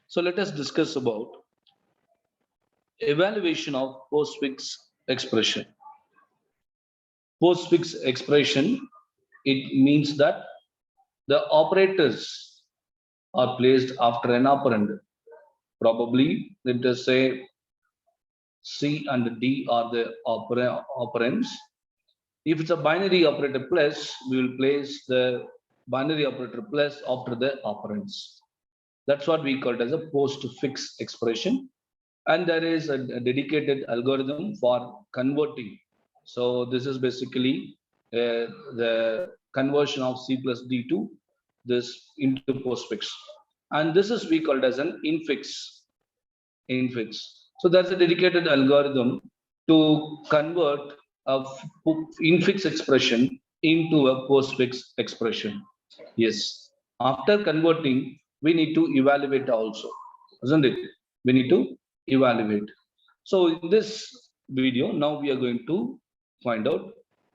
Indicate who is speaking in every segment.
Speaker 1: So let us discuss about evaluation of postfix expression. Postfix expression, it means that the operators are placed after an operand. Probably, let us say C and D are the operands. If it's a binary operator plus, we will place the binary operator plus after the operands. That's what we call it as a postfix expression. And there is a dedicated algorithm for converting. So this is basically the conversion of C plus D to this into postfix. And this is we called as an infix. So that's a dedicated algorithm to convert a infix expression into a postfix expression. Yes. After converting, we need to evaluate also, isn't it? We need to evaluate. So in this video, now we are going to find out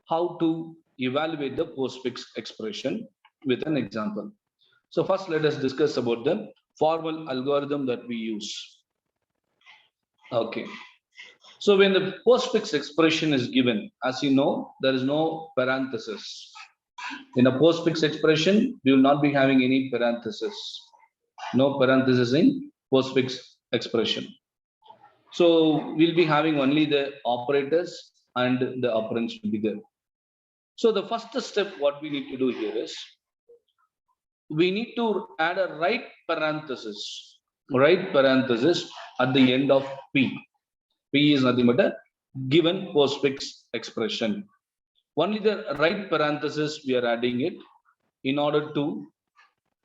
Speaker 1: how to evaluate the postfix expression with an example. So first, let us discuss about the formal algorithm that we use. Okay. So when the postfix expression is given, as you know, there is no parenthesis. In a postfix expression, we will not be having any parenthesis. No parenthesis in postfix expression. So we'll be having only the operators and the operands will be there. So the first step, what we need to do here is, we need to add a right parenthesis at the end of P. P is nothing but a given postfix expression. Only the right parenthesis we are adding it in order to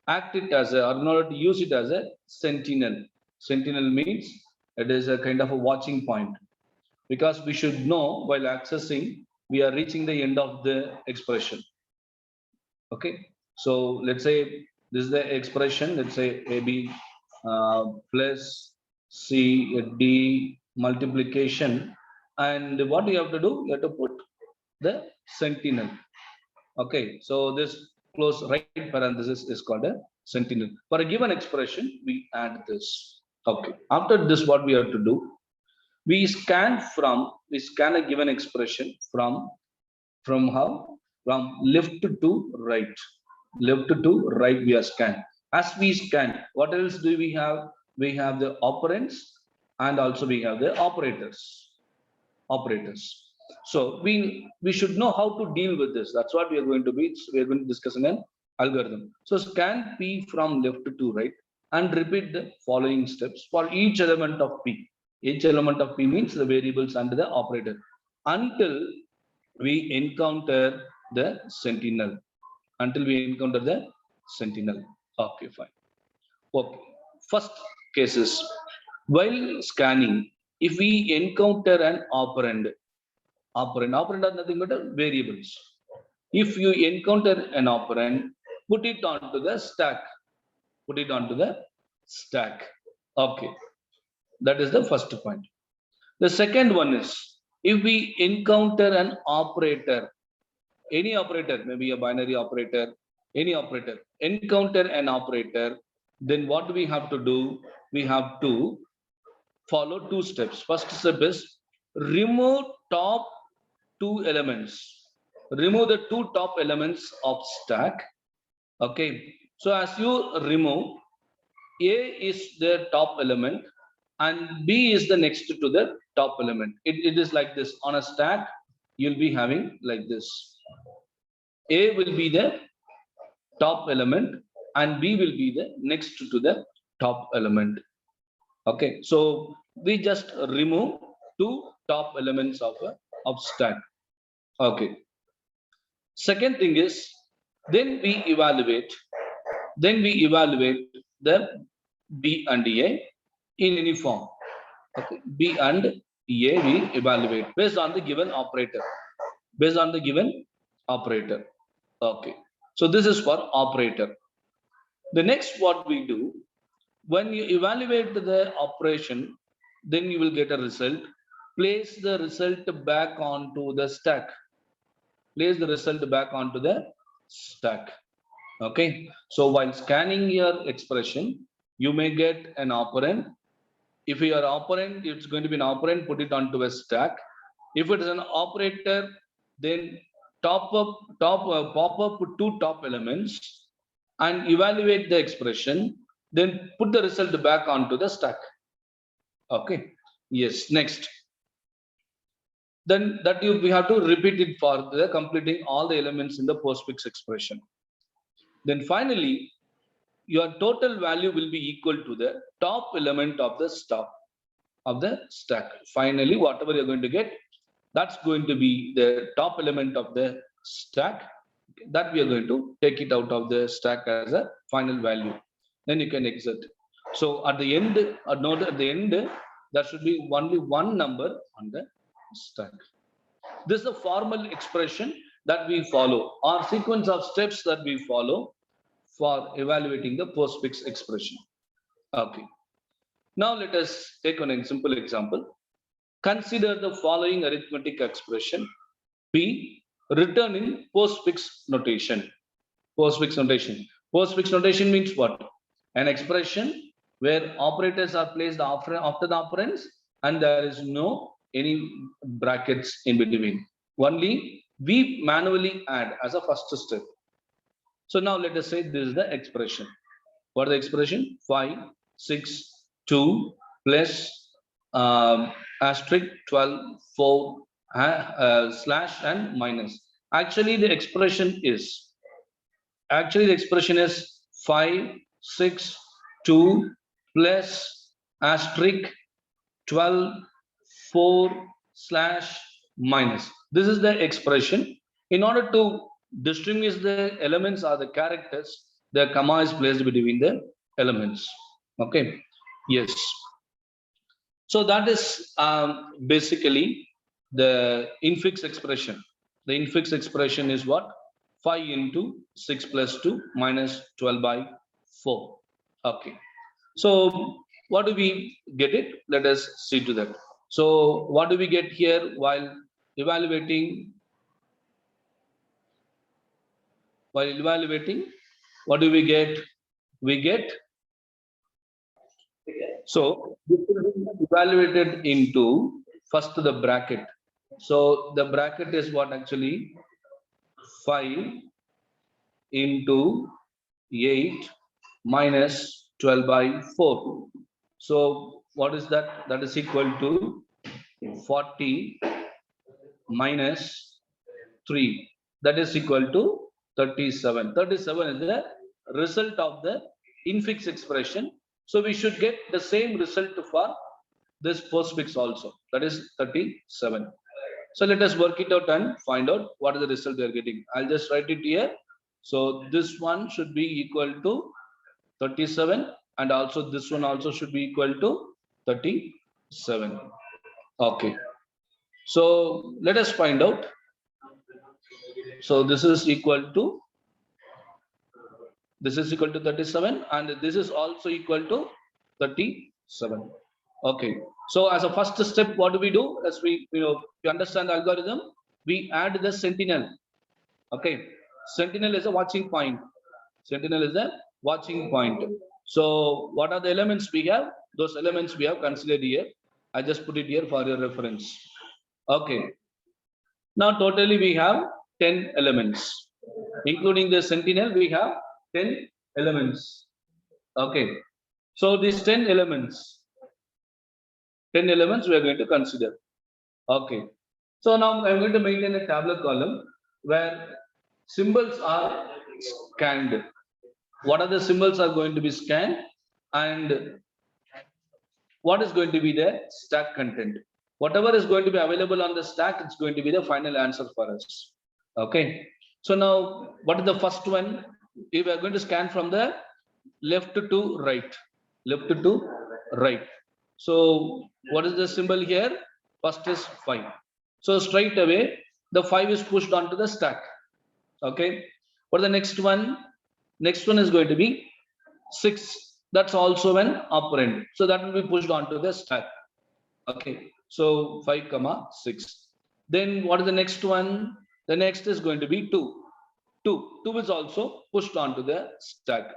Speaker 1: act it as a, or in order to use it as a sentinel. Sentinel means it is a kind of a watching point, because we should know while accessing we are reaching the end of the expression. Okay, so let's say this is the expression. Let's say AB plus CD multiplication, and what you have to do, you have to put the sentinel. Okay, so this close right parenthesis is called a sentinel. For a given expression, we add this. Okay, after this, what we have to do, we scan a given expression from how? From left to right. Left to right we are scan. As we scan, what else do we have? We have the operands and also we have the operators. So we should know how to deal with this. That's what we are going to discuss in an algorithm. So scan P from left to right and repeat the following steps for each element of P. Each element of P means the variables under the operator, until we encounter the sentinel. Okay, fine. Okay. First cases, while scanning, if we encounter an operand are nothing but variables. If you encounter an operand, put it onto the stack. Okay, that is the first point. The second one is, if we encounter an operator, any operator, maybe a binary operator, any operator, encounter an operator, then what do we have to do? We have to follow two steps. First step is remove top two elements. Remove the two top elements of stack. Okay, so as you remove, A is the top element and B is the next to the top element. It is like this. On a stack, you'll be having like this. A will be the top element and B will be the next to the top element. Okay, so we just remove two top elements of stack. Okay. Second thing is, then we evaluate the B and A in any form. Okay, B and A we evaluate based on the given operator. Okay, so this is for operator. The next what we do, when you evaluate the operation, then you will get a result. Place the result back onto the stack. Okay, so while scanning your expression, You may get an operand. If you are operand, it's going to be an operand, put it onto a stack. If it is an operator, then pop up two top elements and evaluate the expression, then put the result back onto the stack. Okay. Yes. Next. Then that we have to repeat it for the completing all the elements in the postfix expression. Then finally, your total value will be equal to the top element of the stack. Finally, whatever you're going to get, that's going to be the top element of the stack. That we are going to take it out of the stack as a final value. Then you can exit. So at the end, note at the end, there should be only one number on the stack. This is a formal expression that we follow, or sequence of steps that we follow for evaluating the postfix expression. Okay. Now let us take an simple example. Consider the following arithmetic expression be written in postfix notation. Postfix notation. Postfix notation means what? An expression where operators are placed after the operands and there is no any brackets in between. Only we manually add as a first step. So now let us say this is the expression. What is the expression? 5, 6, 2 plus asterisk 12, 4 slash and minus. Actually, the expression is 5, 6, 2 plus asterisk 12, 4 slash minus. This is the expression. In order to distinguish the elements or the characters, the comma is placed between the elements. Okay. Yes. So that is basically the infix expression. The infix expression is what? 5 into 6 plus 2 minus 12 by 4. Okay. So what do we get it? Let us see to that. So what do we get here while evaluating? What do we get? We get. So this will be evaluated into first the bracket. So the bracket is what actually 5 into 8 minus 12 by 4. So what is that? That is equal to 40 minus 3. That is equal to 37. 37 is the result of the infix expression. So we should get the same result for this postfix also. That is 37. So let us work it out and find out what is the result we are getting. I'll just write it here. So this one should be equal to 37 and also this one also should be equal to 37. Okay. So let us find out. So this is equal to 37 and this is also equal to 37. Okay. So as a first step, what do we do? As we understand the algorithm, we add the sentinel. Okay. Sentinel is a watching point. Sentinel is a watching point. So what are the elements we have? Those elements we have considered here. I just put it here for your reference. Okay. Now totally we have 10 elements. Including the sentinel, we have 10 elements. Okay. So these 10 elements we are going to consider. Okay. So now I'm going to maintain a tabular column where symbols are scanned. What are the symbols are going to be scanned and what is going to be the stack content? Whatever is going to be available on the stack, it's going to be the final answer for us. Okay. So now what is the first one? If we are going to scan from the left to right. So what is the symbol here? First is 5. So straight away the 5 is pushed onto the stack. Okay. What the next one? Next one is going to be 6. That's also an operand. So that will be pushed onto the stack. Okay. So 5, 6. Then what is the next one? The next is going to be 2. 2 is also pushed onto the stack.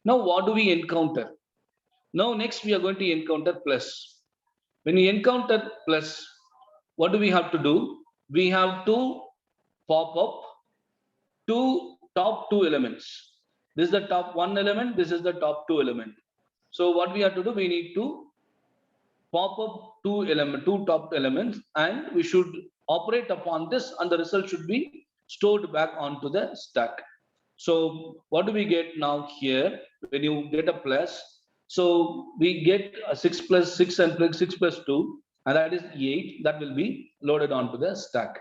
Speaker 1: Now what do we encounter? Now next we are going to encounter plus. When we encounter plus, what do we have to do? We have to pop up top two elements. This is the top one element, this is the top two element. So what we have to do, we need to pop up two top elements, and we should operate upon this, and the result should be stored back onto the stack. So what do we get now here? When you get a plus, so we get a 6 plus 6 and 6 plus 2, and that is 8. That will be loaded onto the stack.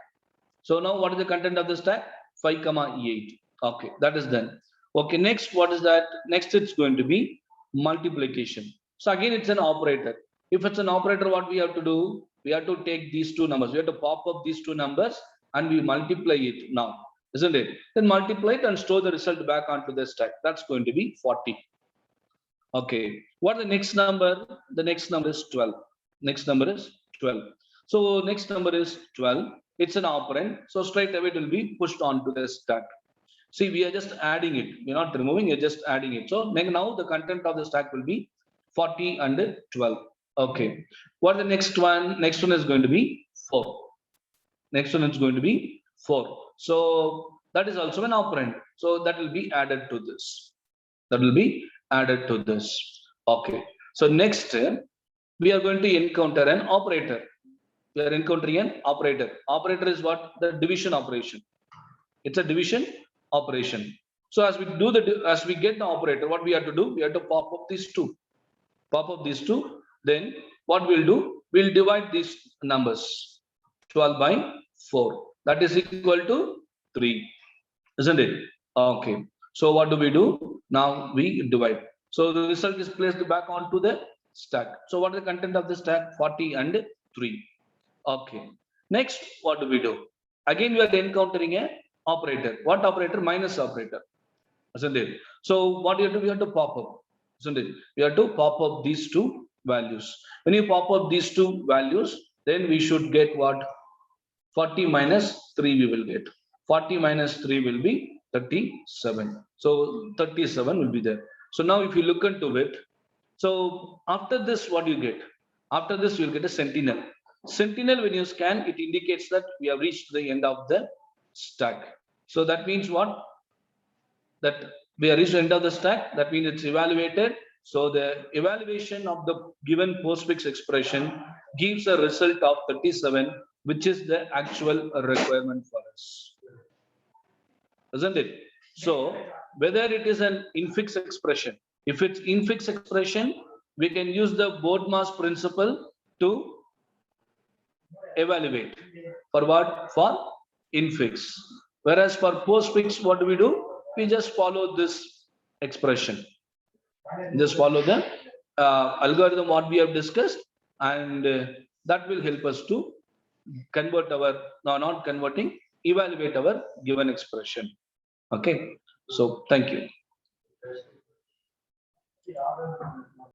Speaker 1: So now what is the content of the stack? 5, 8. Okay, that is done. Okay, next, what is that? Next, it's going to be multiplication. So again, it's an operator. If it's an operator, what we have to do? We have to take these two numbers. We have to pop up these two numbers and we multiply it now, isn't it? Then multiply it and store the result back onto the stack. That's going to be 40. Okay, what the next number? The next number is 12. Next number is 12. So next number is 12. It's an operand. So straight away it will be pushed onto the stack. See, we are just adding it. We're not removing, we're just adding it. So now the content of the stack will be 40 and 12. Okay. What the next one? Next one is going to be 4. Next one is going to be 4. So that is also an operand. So that will be added to this. That will be added to this. Okay. So next, we are going to encounter an operator. We are encountering an operator. Operator is what? The division operation. It's a division operation. So as we get the operator, what we have to do? We have to pop up these two. Pop up these two. Then what we'll do? We'll divide these numbers. 12 by 4. That is equal to 3. Isn't it? Okay. So what do we do? Now we divide. So the result is placed back onto the stack. So what is the content of the stack? 40 and 3. Okay. Next, what do we do? Again, we are encountering a operator. What operator? Minus operator. Isn't it? So what do you do? We have to pop up. Isn't it? We have to pop up these two values. When you pop up these two values, then we should get what? 40 minus 3 we will get. 40 minus 3 will be 37. So 37 will be there. So now if you look into it, so after this, what do you get? After this, you'll get a sentinel. Sentinel, when you scan, it indicates that we have reached the end of the stack. So that means what? That we have reached the end of the stack. That means it's evaluated. So the evaluation of the given postfix expression gives a result of 37, which is the actual requirement for us. Isn't it? So whether it is an infix expression, if it's infix expression, we can use the BODMAS principle to evaluate. For what? For infix. Whereas for postfix, what do? We just follow this expression. Just follow the algorithm what we have discussed, and that will help us to convert our, no, not converting, evaluate our given expression. Okay. So thank you.